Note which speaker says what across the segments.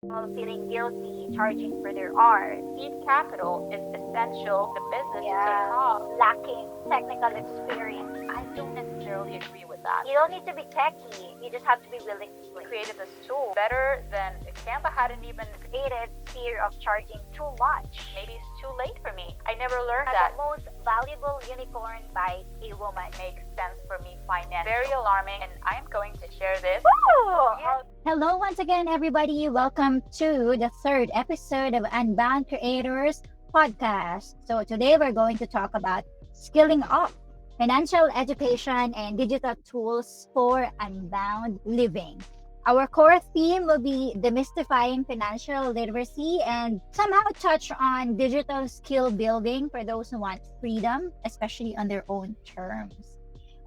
Speaker 1: feeling guilty charging for their art.
Speaker 2: Seed capital is essential for business to take
Speaker 1: Yeah,
Speaker 2: off.
Speaker 1: lacking technical experience.
Speaker 2: I don't necessarily agree with that.
Speaker 1: You don't need to be techie. You just have to be willing to play.
Speaker 2: Creative as tool better than if Canva hadn't even
Speaker 1: Created fear of charging too much.
Speaker 2: maybe it's too late for me. I never learned
Speaker 1: And
Speaker 2: that.
Speaker 1: the most valuable unicorn by a woman.
Speaker 2: Makes sense for me financially. Very alarming, and I am going to share this.
Speaker 1: Woo!
Speaker 2: Yeah.
Speaker 3: Hello once again, everybody. Welcome to the third episode of Unbound Creators podcast. So today we're going to talk about skilling up, financial education, and digital tools for unbound living. Our core theme will be demystifying financial literacy and somehow touch on digital skill building for those who want freedom, especially on their own terms.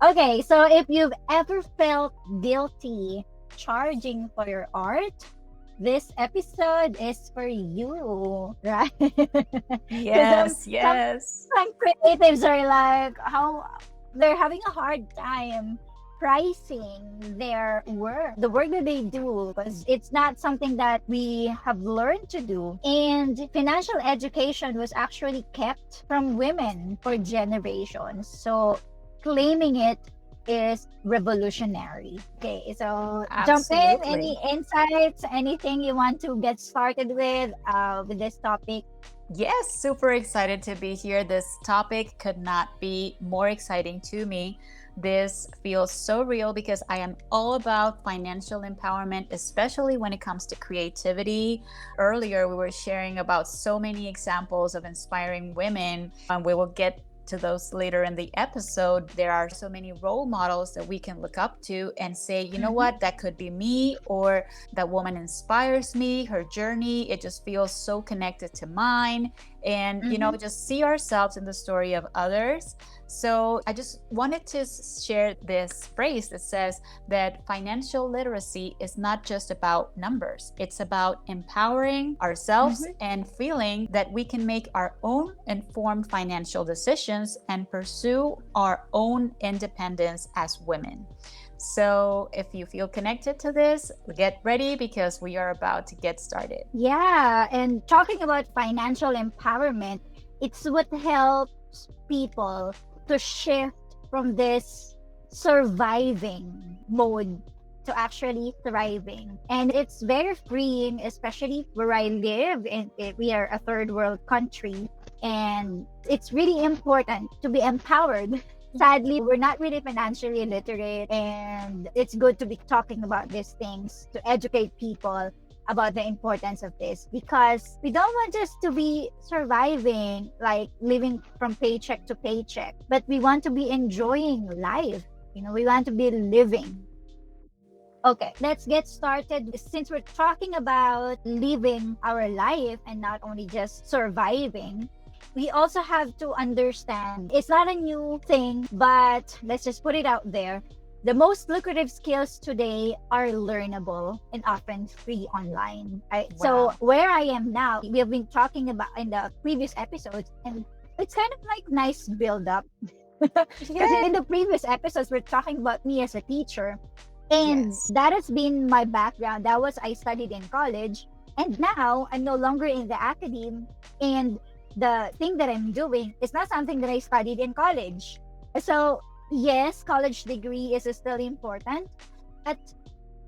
Speaker 3: Okay, so if you've ever felt guilty charging for your art, this episode is for you, right?
Speaker 2: Yes,
Speaker 3: Some-
Speaker 2: yes.
Speaker 3: Some creatives are like, how they're having a hard time pricing their work, the work that they do, because it's not something that we have learned to do. And financial education was actually kept from women for generations. So claiming it is revolutionary. Okay, so jump in.
Speaker 2: Absolutely.
Speaker 3: Any insights, anything you want to get started with this topic?
Speaker 2: Yes, super excited to be here. This topic could not be more exciting to me. This feels so real because I am all about financial empowerment, especially when it comes to creativity. Earlier, we were sharing about so many examples of inspiring women, and we will get to those later in the episode. There are so many role models that we can look up to and say, you know what, that could be me, or that woman inspires me, her journey, it just feels so connected to mine. And, you know, just see ourselves in the story of others. So I just wanted to share this phrase that says that financial literacy is not just about numbers. It's about empowering ourselves and feeling that we can make our own informed financial decisions and pursue our own independence as women. So if you feel connected to this, get ready because we are about to get started.
Speaker 3: Yeah, and talking about financial empowerment, it's what helps people to shift from this surviving mode to actually thriving. And it's very freeing, especially where I live. And we are a third world country, and it's really important to be empowered. Sadly, we're not really financially literate, and it's good to be talking about these things to educate people about the importance of this, because we don't want just to be surviving, like living from paycheck to paycheck, but we want to be enjoying life. You know, we want to be living. Okay, let's get started. Since we're talking about living our life and not only just surviving, we also have to understand it's not a new thing, but let's just put it out there. The most lucrative skills today are learnable and often free online. So where I am now, we have been talking about in the previous episodes, and it's kind of like nice build up. Because in the previous episodes, we're talking about me as a teacher, and that has been my background. That was, I studied in college, and now I'm no longer in the academe, and the thing that I'm doing is not something that I studied in college. So yes, college degree is still important, but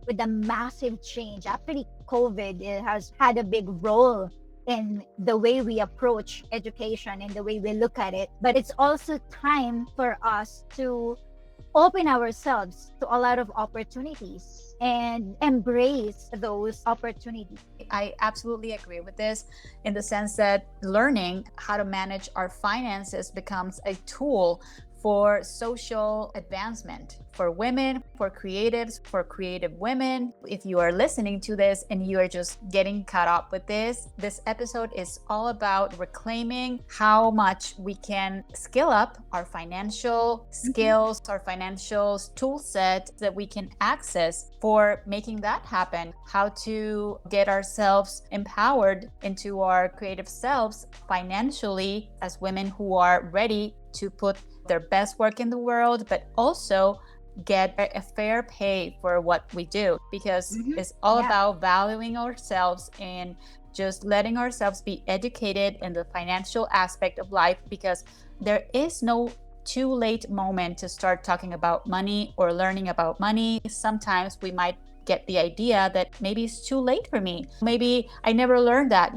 Speaker 3: with the massive change, actually COVID, it has had a big role in the way we approach education and the way we look at it. But it's also time for us to open ourselves to a lot of opportunities and embrace those opportunities.
Speaker 2: I absolutely agree with this in the sense that learning how to manage our finances becomes a tool for social advancement for women, for creatives, for creative women. If you are listening to this and you are just getting caught up with this episode is all about reclaiming how much we can skill up our financial skills, our financial tool set that we can access for making that happen, how to get ourselves empowered into our creative selves financially as women who are ready to put their best work in the world, but also get a fair pay for what we do, because it's all
Speaker 3: Yeah.
Speaker 2: about valuing ourselves and just letting ourselves be educated in the financial aspect of life, because there is no too late moment to start talking about money or learning about money. Sometimes we might get the idea that maybe it's too late for me. Maybe I never learned that.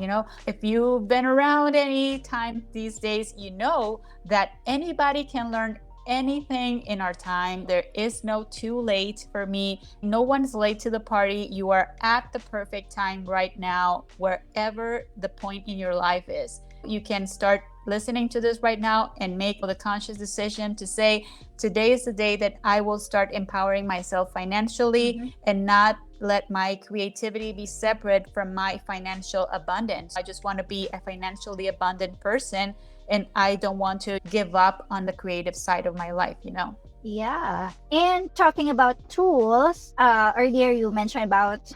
Speaker 2: If you've been around any time these days, you know that anybody can learn anything in our time. There is no too late for me. No one's late to the party. You are at the perfect time right now, wherever the point in your life is. You can start listening to this right now and make the conscious decision to say, today is the day that I will start empowering myself financially and not let my creativity be separate from my financial abundance. I just want to be a financially abundant person, and I don't want to give up on the creative side of my life.
Speaker 3: Yeah. And talking about tools, earlier you mentioned about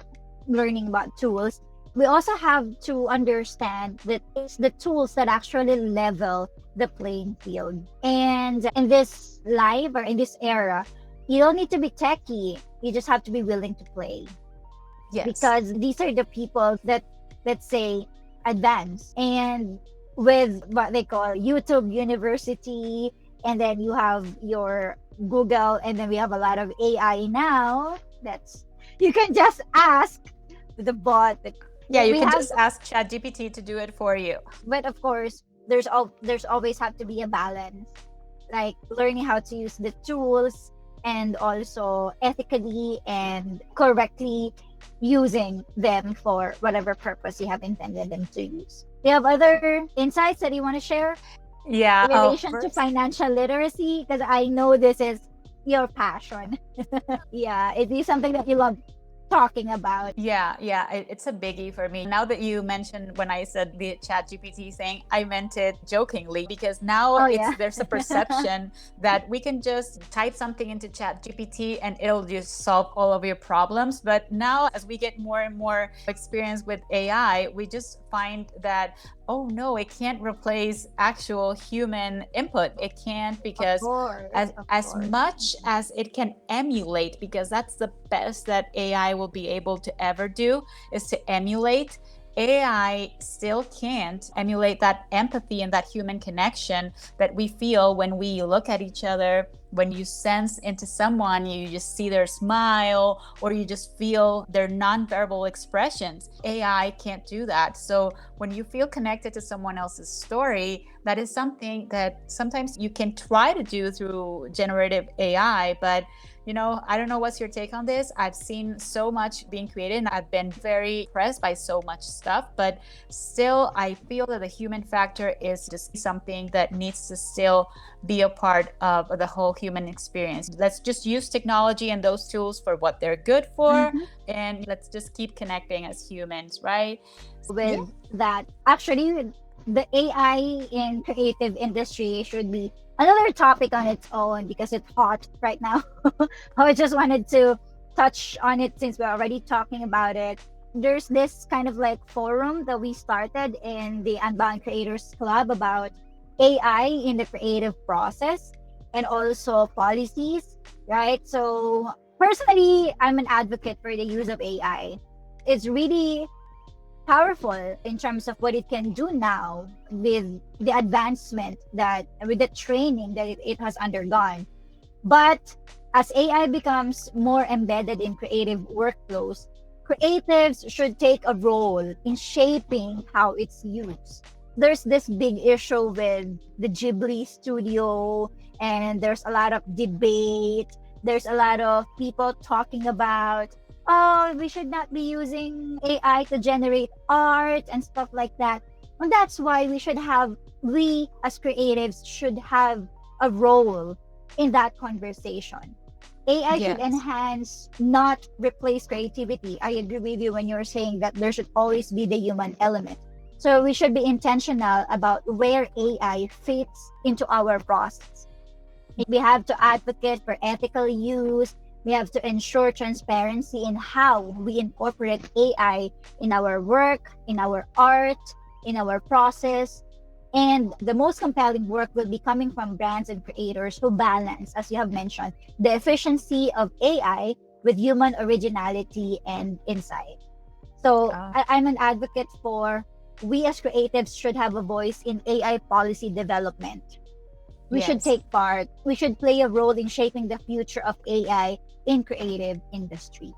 Speaker 3: learning about tools. We also have to understand that it's the tools that actually level the playing field. And in this life or in this era, you don't need to be techie. You just have to be willing to play.
Speaker 2: Yes.
Speaker 3: Because these are the people that, let's say, advance. And with what they call YouTube University, and then you have your Google, and then we have a lot of AI now. That's, you can just ask the bot.
Speaker 2: Yeah, you can just ask ChatGPT to do it for you.
Speaker 3: But of course, there's always have to be a balance, like learning how to use the tools and also ethically and correctly using them for whatever purpose you have intended them to use. Do you have other insights that you want to share?
Speaker 2: Yeah.
Speaker 3: In relation to financial literacy, because I know this is your passion. Yeah, it is something that you love talking about.
Speaker 2: Yeah, it's a biggie for me. Now that you mentioned, when I said the ChatGPT thing, I meant it jokingly, because now there's a perception that we can just type something into ChatGPT and it'll just solve all of your problems. But now, as we get more and more experience with AI, we just find that, oh no, it can't replace actual human input. It can't, because as much as it can emulate, because that's the best that AI will be able to ever do, is to emulate. AI still can't emulate that empathy and that human connection that we feel when we look at each other. When you sense into someone, you just see their smile, or you just feel their nonverbal expressions. AI can't do that. So when you feel connected to someone else's story, that is something that sometimes you can try to do through generative AI. But I don't know what's your take on this. I've seen so much being created and I've been very impressed by so much stuff, but still I feel that the human factor is just something that needs to still be a part of the whole human experience. Let's just use technology and those tools for what they're good for, and let's just keep connecting as humans, right?
Speaker 3: With that, actually, the AI in creative industry should be another topic on its own, because it's hot right now. I just wanted to touch on it since we're already talking about it. There's this kind of like forum that we started in the Unbound Creators Club about AI in the creative process and also policies, right? So personally, I'm an advocate for the use of AI. It's really powerful in terms of what it can do now with the advancement that, with the training that it has undergone. But as AI becomes more embedded in creative workflows, creatives should take a role in shaping how it's used. There's this big issue with the Ghibli studio, and there's a lot of debate. There's a lot of people talking about, oh, we should not be using AI to generate art and stuff like that. And that's why we as creatives should have a role in that conversation. AI should enhance, not replace creativity. I agree with you when you're saying that there should always be the human element. So we should be intentional about where AI fits into our process. We have to advocate for ethical use. We have to ensure transparency in how we incorporate AI in our work, in our art, in our process. And the most compelling work will be coming from brands and creators who balance, as you have mentioned, the efficiency of AI with human originality and insight. So
Speaker 2: Oh,
Speaker 3: I'm an advocate for we as creatives should have a voice in AI policy development. We should
Speaker 2: yes.
Speaker 3: take part. We should play a role in shaping the future of AI in creative industries.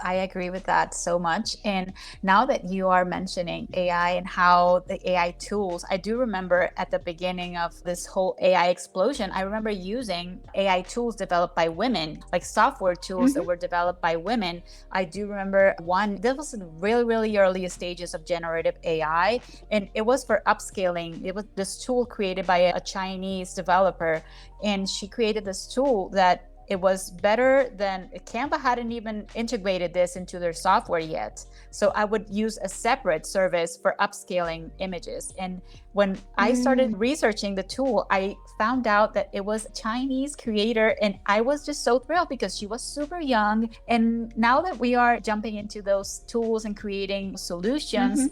Speaker 2: I agree with that so much. And now that you are mentioning AI and how the AI tools, I do remember at the beginning of this whole AI explosion, I remember using AI tools developed by women, like software tools that
Speaker 3: Mm-hmm.
Speaker 2: were developed by women. I do remember one that was in the really, really early stages of generative AI, and it was for upscaling. It was this tool created by a Chinese developer, and she created this tool that it was better than Canva hadn't even integrated this into their software yet. So I would use a separate service for upscaling images. And when I started researching the tool, I found out that it was a Chinese creator, and I was just so thrilled because she was super young. And now that we are jumping into those tools and creating
Speaker 3: Mm-hmm.
Speaker 2: solutions,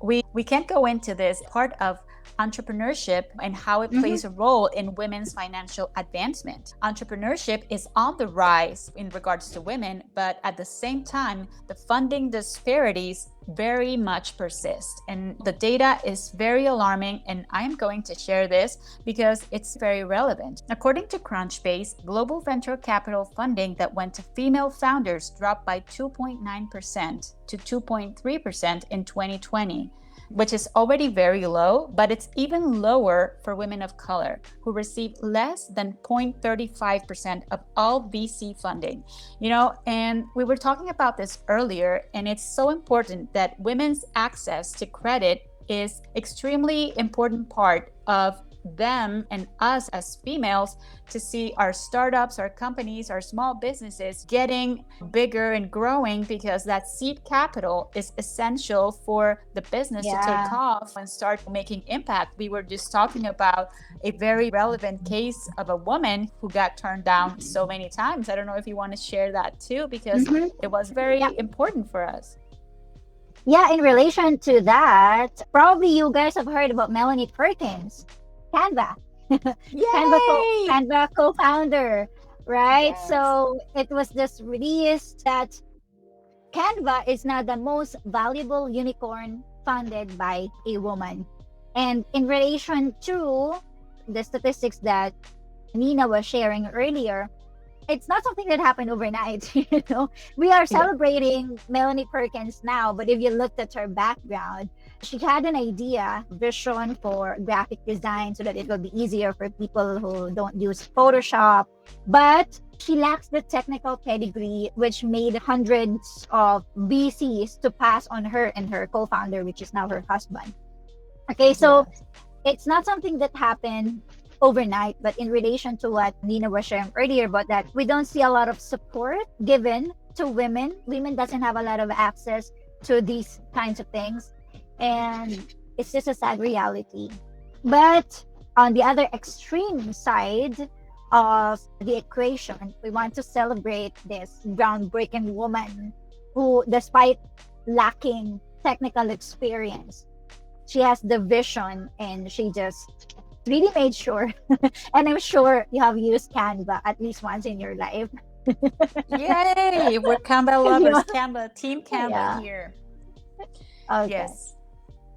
Speaker 2: we can't go into this part of entrepreneurship and how it
Speaker 3: Mm-hmm.
Speaker 2: plays a role in women's financial advancement. Entrepreneurship is on the rise in regards to women, but at the same time, the funding disparities very much persist. And the data is very alarming, and I am going to share this because it's very relevant. According to Crunchbase, global venture capital funding that went to female founders dropped by 2.9% to 2.3% in 2020, which is already very low, but it's even lower for women of color, who receive less than 0.35% of all VC funding. And we were talking about this earlier, and it's so important that women's access to credit is extremely important part of them and us as females to see our startups, our companies, our small businesses getting bigger and growing, because that seed capital is essential for the business to take
Speaker 3: Yeah.
Speaker 2: off and start making impact. We were just talking about a very relevant case of a woman who got turned down so many times. I don't know if you want to share that too, because
Speaker 3: Mm-hmm.
Speaker 2: it was
Speaker 3: Yeah.
Speaker 2: very important for us.
Speaker 3: Yeah, in relation to that, probably you guys have heard about Melanie Perkins, Canva.
Speaker 2: Yay!
Speaker 3: Canva co-founder, right?
Speaker 2: Yes.
Speaker 3: So it was just released that Canva is now the most valuable unicorn funded by a woman. And in relation to the statistics that Nina was sharing earlier, it's not something that happened overnight. We are
Speaker 2: Yeah.
Speaker 3: celebrating Melanie Perkins now, but if you looked at her background, she had an idea, vision for graphic design so that it will be easier for people who don't use Photoshop, but she lacks the technical pedigree, which made hundreds of VCs to pass on her and her co-founder, which is now her husband. Okay, so
Speaker 2: Yes.
Speaker 3: it's not something that happened overnight, but in relation to what Nina was sharing earlier about that, we don't see a lot of support given to women. Women doesn't have a lot of access to these kinds of things, and it's just a sad reality. But on the other extreme side of the equation, we want to celebrate this groundbreaking woman who, despite lacking technical experience, she has the vision and she just really made sure. And I'm sure you have used Canva at least once in your life.
Speaker 2: Yay! We're Canva
Speaker 3: Yeah.
Speaker 2: lovers, Canva, Team Canva
Speaker 3: Yeah.
Speaker 2: here.
Speaker 3: Okay.
Speaker 2: Yes.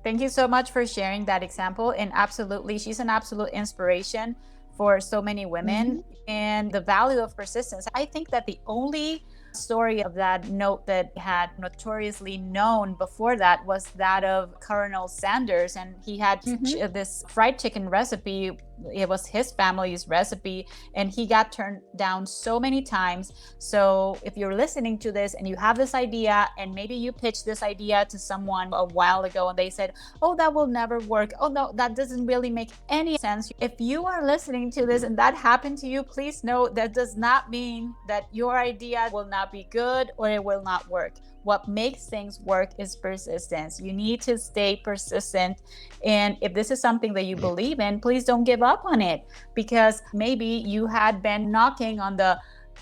Speaker 2: Thank you so much for sharing that example. And absolutely, she's an absolute inspiration for so many
Speaker 3: Mm-hmm.
Speaker 2: women. And the value of persistence. I think that the only story of that note that had notoriously known before that was that of Colonel Sanders. And he had
Speaker 3: Mm-hmm.
Speaker 2: this fried chicken recipe. It was his family's recipe, and he got turned down so many times. So if you're listening to this and you have this idea, and maybe you pitched this idea to someone a while ago and they said, oh, that will never work. Oh, no, that doesn't really make any sense. If you are listening to this and that happened to you, please know that does not mean that your idea will not be good or it will not work. What makes things work is persistence. You need to stay persistent. And if this is something that you believe in, please don't give up on it, because maybe you had been knocking on the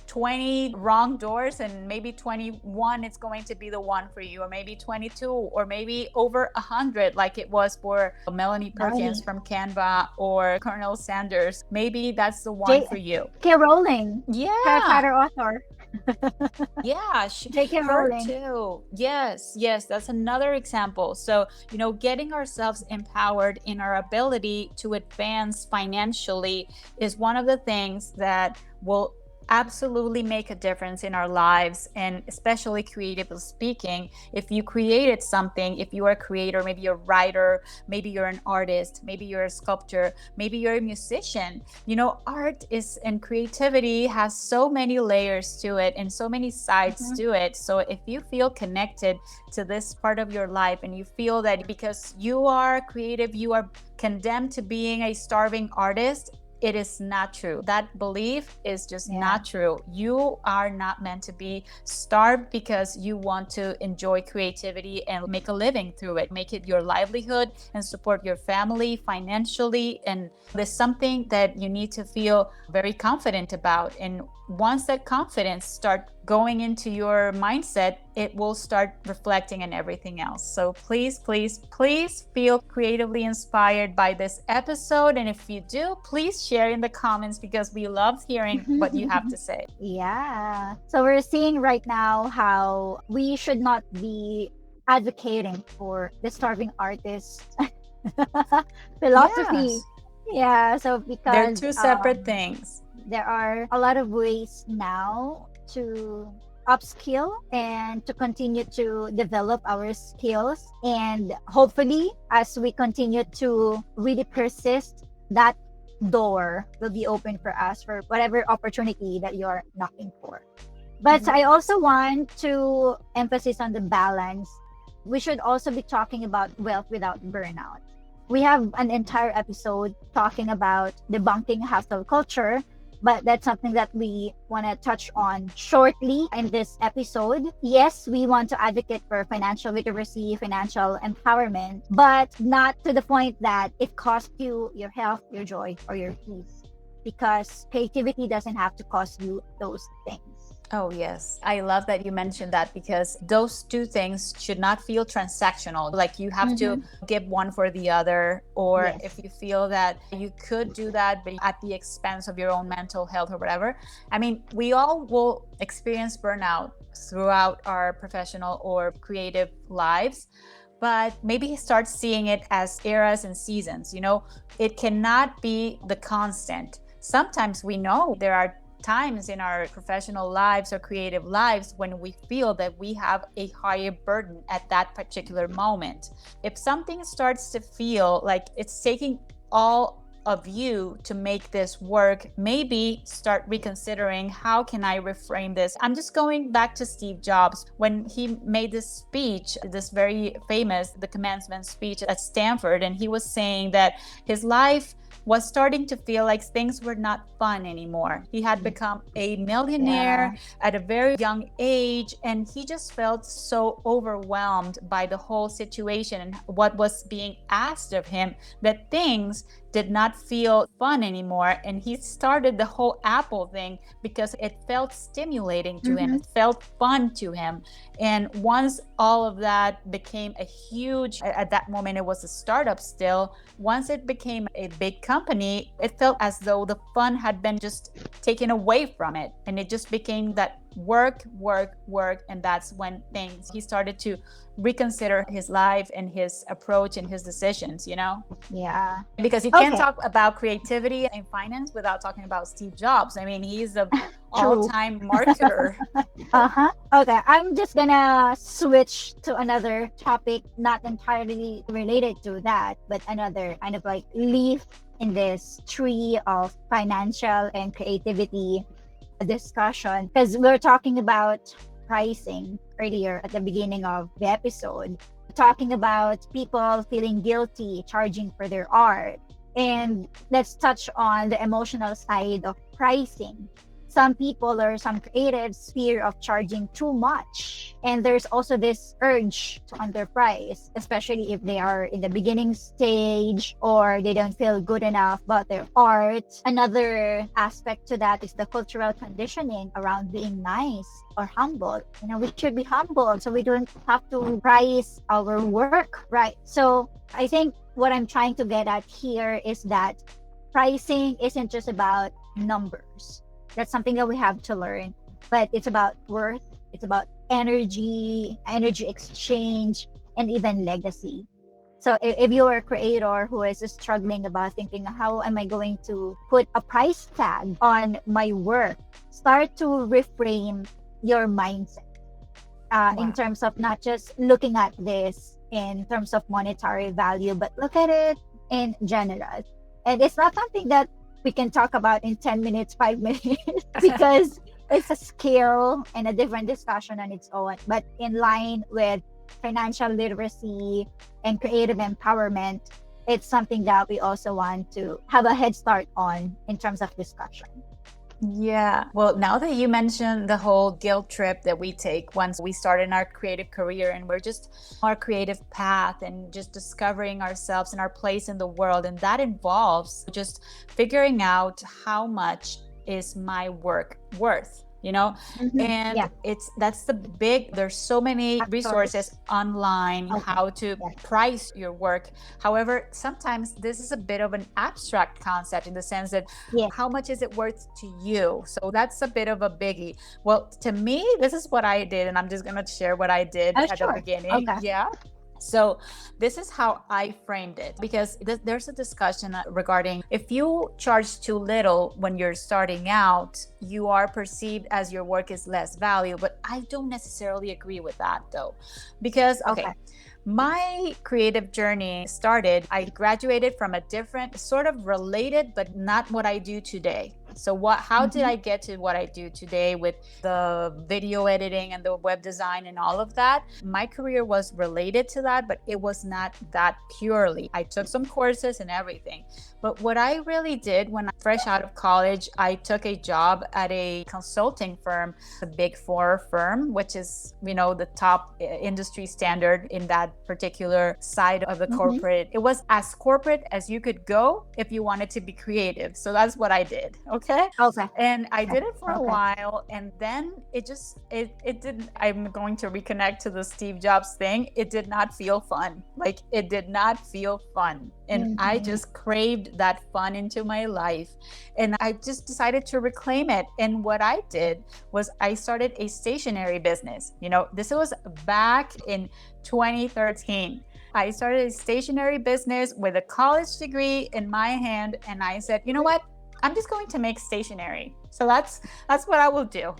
Speaker 2: 20 wrong doors, and maybe 21 it's going to be the one for you, or maybe 22, or maybe over 100, like it was for Melanie Perkins
Speaker 3: Right.
Speaker 2: from Canva, or Colonel Sanders. Maybe that's the one for you.
Speaker 3: J.K. Rowling, Harry
Speaker 2: Yeah.
Speaker 3: Potter author.
Speaker 2: Yeah,
Speaker 3: J.K.
Speaker 2: her
Speaker 3: Rowling.
Speaker 2: too. Yes, that's another example. So, getting ourselves empowered in our ability to advance financially is one of the things that will absolutely make a difference in our lives, and especially creatively speaking. If you created something, if you are a creator, maybe you're a writer, maybe you're an artist, maybe you're a sculptor, maybe you're a musician. Art is, and creativity has so many layers to it and so many sides
Speaker 3: Mhm.
Speaker 2: to it. So if you feel connected to this part of your life, and you feel that because you are creative, you are condemned to being a starving artist, it is not true. That belief is just not true. You are not meant to be starved because you want to enjoy creativity and make a living through it. Make it your livelihood and support your family financially. And there's something that you need to feel very confident about. And once that confidence start going into your mindset, it will start reflecting in everything else. So please feel creatively inspired by this episode. And if you do, please share in the comments, because we love hearing what you have to say.
Speaker 3: Yeah. So we're seeing right now how we should not be advocating for the starving artist philosophy.
Speaker 2: Yes,
Speaker 3: Yeah. So
Speaker 2: they're
Speaker 3: because
Speaker 2: two separate things.
Speaker 3: there are a lot of ways now to upskill and to continue to develop our skills, and hopefully as we continue to really persist, that door will be open for us for whatever opportunity that you're knocking for. But I also want to emphasize on the balance. We should also be talking about wealth without burnout. We have an entire episode talking about debunking hustle culture, but that's something that we want to touch on shortly in this episode. Yes, we want to advocate for financial literacy, financial empowerment, but not to the point that it costs you your health, your joy, or your peace. Because creativity doesn't have to cost you those things.
Speaker 2: Oh, yes. I love that you mentioned that, because those two things should not feel transactional. Like you have to give one for the other. Or
Speaker 3: Yes.
Speaker 2: if you feel that you could do that, but at the expense of your own mental health or whatever. I mean, we all will experience burnout throughout our professional or creative lives, but maybe start seeing it as eras and seasons. It cannot be the constant. Sometimes we know there are times in our professional lives or creative lives when we feel that we have a higher burden at that particular moment. If something starts to feel like it's taking all of you to make this work, maybe start reconsidering, how can I reframe this? I'm just going back to Steve Jobs when he made this speech, this very famous, the commencement speech at Stanford, and he was saying that his life was starting to feel like things were not fun anymore. He had become a millionaire at a very young age, and he just felt so overwhelmed by the whole situation and what was being asked of him, that things did not feel fun anymore. And he started the whole Apple thing because it felt stimulating to him. It felt fun to him. And once all of that became a huge, at that moment it was a startup still, once it became a big company, it felt as though the fun had been just taken away from it. And it just became that work. And that's when he started to reconsider his life and his approach and his decisions,
Speaker 3: Yeah.
Speaker 2: Because you can't talk about creativity and finance without talking about Steve Jobs. I mean, he's the all-time marketer.
Speaker 3: Okay, I'm just gonna switch to another topic, not entirely related to that, but another kind of like leaf in this tree of financial and creativity discussion, because we're talking about pricing earlier at the beginning of the episode, talking about people feeling guilty charging for their art. And let's touch on the emotional side of pricing. some people or some creatives fear of charging too much. And there's also this urge to underprice, especially if they are in the beginning stage or they don't feel good enough about their art. Another aspect to that is the cultural conditioning around being nice or humble. You know, we should be humble so we don't have to price our work, right? So I think what I'm trying to get at here is that pricing isn't just about numbers. That's something that we have to learn, but it's about worth, it's about energy exchange, and even legacy. So if you're a creator who is struggling about thinking, how am I going to put a price tag on my work, start to reframe your mindset in terms of not just looking at this in terms of monetary value, but look at it in general. And it's not something that we can talk about in 10 minutes, 5 minutes, because it's a skill and a different discussion on its own. But in line with financial literacy and creative empowerment, it's something that we also want to have a head start on in terms of discussion.
Speaker 2: Yeah. Well, now that you mentioned the whole guilt trip that we take once we start in our creative career and we're just our creative path and just discovering ourselves and our place in the world. And that involves just figuring out how much is my work worth. And there's so many resources online, how to price your work. However, sometimes this is a bit of an abstract concept in the sense that how much is it worth to you? So that's a bit of a biggie. Well, to me, this is what I did, and I'm just going to share what I did at the beginning.
Speaker 3: Okay.
Speaker 2: Yeah. So this is how I framed it, because there's a discussion regarding if you charge too little when you're starting out, you are perceived as your work is less value. But I don't necessarily agree with that, though, because, my creative journey started, I graduated from a different sort of related, but not what I do today. So how did I get to what I do today with the video editing and the web design and all of that? My career was related to that, but it was not that purely. I took some courses and everything. But what I really did when I'm fresh out of college, I took a job at a consulting firm, a Big Four firm, which is, the top industry standard in that particular side of the corporate. It was as corporate as you could go if you wanted to be creative. So that's what I did. Okay. And I did it for a while, and then it didn't. I'm going to reconnect to the Steve Jobs thing. It did not feel fun. Like, it did not feel fun. And I just craved that fun into my life. And I just decided to reclaim it. And what I did was I started a stationery business. This was back in 2013. I started a stationery business with a college degree in my hand. And I said, you know what? I'm just going to make stationery. So that's what I will do.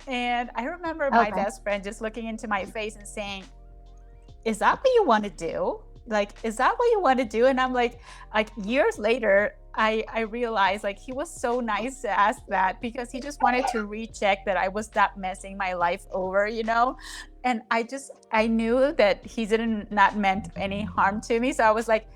Speaker 2: And I remember my best friend just looking into my face and saying, is that what you want to do? Like, is that what you want to do? And I'm like years later, I realized he was so nice to ask that, because he just wanted to recheck that I was not messing my life over, And I knew that he not meant any harm to me. So I was like,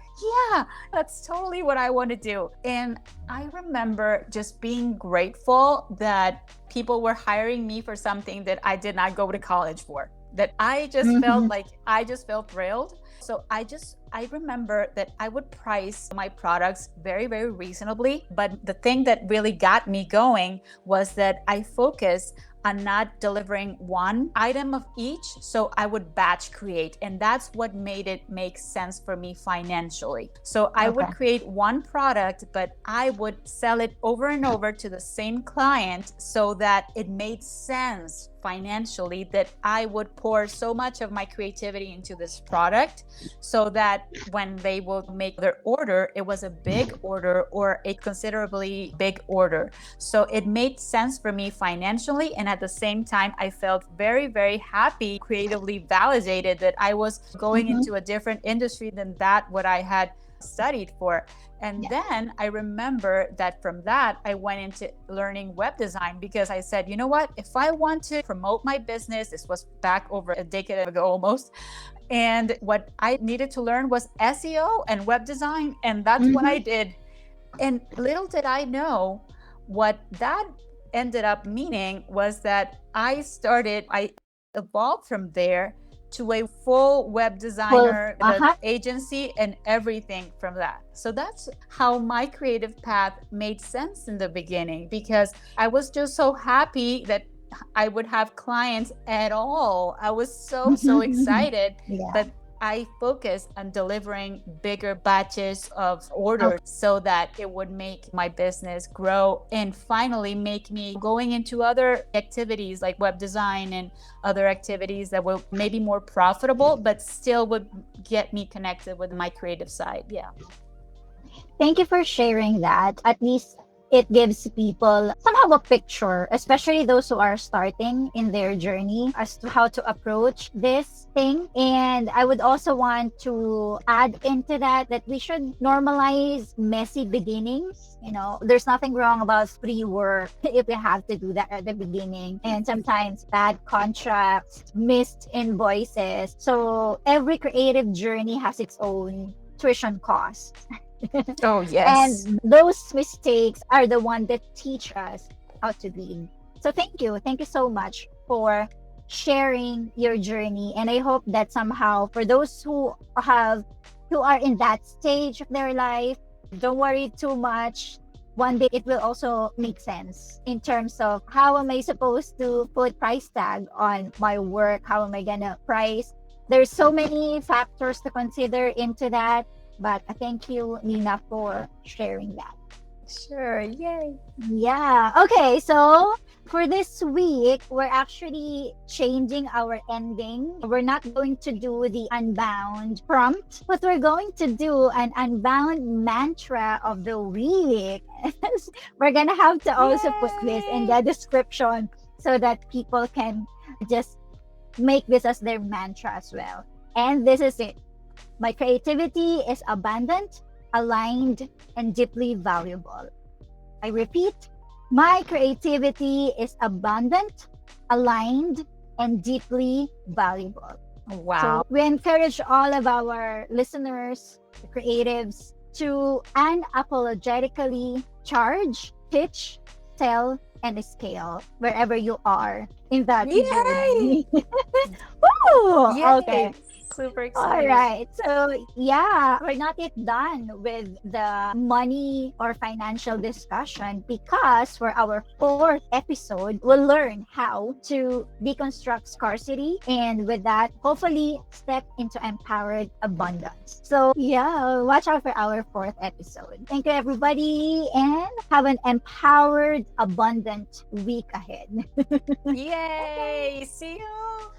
Speaker 2: yeah, that's totally what I want to do. And I remember just being grateful that people were hiring me for something that I did not go to college for, that I just felt thrilled. So I remember that I would price my products very, very reasonably. But the thing that really got me going was that I focused on not delivering one item of each. So I would batch create. And that's what made it make sense for me financially. So I would create one product, but I would sell it over and over to the same client so that it made sense financially, that I would pour so much of my creativity into this product so that when they will make their order, it was a big order or a considerably big order. So it made sense for me financially. And at the same time, I felt very, very happy, creatively validated that I was going into a different industry than what I had studied for. And then I remember that from that, I went into learning web design, because I said, you know what, if I want to promote my business, this was back over a decade ago almost. And what I needed to learn was SEO and web design. And that's what I did. And little did I know what that ended up meaning was that I evolved from there to a full web designer, the agency, and everything from that. So that's how my creative path made sense in the beginning, because I was just so happy that I would have clients at all. I was so excited that I focused on delivering bigger batches of orders so that it would make my business grow and finally make me going into other activities like web design and other activities that were maybe more profitable, but still would get me connected with my creative side. Yeah.
Speaker 3: Thank you for sharing that. At least it gives people somehow a picture, especially those who are starting in their journey, as to how to approach this thing. And I would also want to add into that we should normalize messy beginnings. You know, there's nothing wrong about free work if we have to do that at the beginning. And sometimes bad contracts, missed invoices. So every creative journey has its own tuition cost.
Speaker 2: Oh, yes.
Speaker 3: And those mistakes are the ones that teach us how to lead. So thank you. Thank you so much for sharing your journey. And I hope that somehow for those who are in that stage of their life, don't worry too much. One day it will also make sense in terms of how am I supposed to put price tag on my work? How am I gonna price? There's so many factors to consider into that. But thank you, Nina, for sharing that.
Speaker 2: Sure. Yay.
Speaker 3: Yeah. Okay. So for this week, we're actually changing our ending. We're not going to do the Unbound prompt, but we're going to do an Unbound mantra of the week. We're going to have to also put this in the description so that people can just make this as their mantra as well. And this is it. My creativity is abundant, aligned, and deeply valuable. I repeat, my creativity is abundant, aligned, and deeply valuable.
Speaker 2: Wow.
Speaker 3: So we encourage all of our listeners, the creatives, to unapologetically charge, pitch, sell, and scale wherever you are in that journey. Woo!
Speaker 2: Yay.
Speaker 3: Okay.
Speaker 2: Super excited.
Speaker 3: All right. So, yeah, we're not yet done with the money or financial discussion, because for our fourth episode, we'll learn how to deconstruct scarcity. And with that, hopefully step into empowered abundance. So, yeah, watch out for our fourth episode. Thank you, everybody, and have an empowered, abundant week ahead.
Speaker 2: Yay. See you.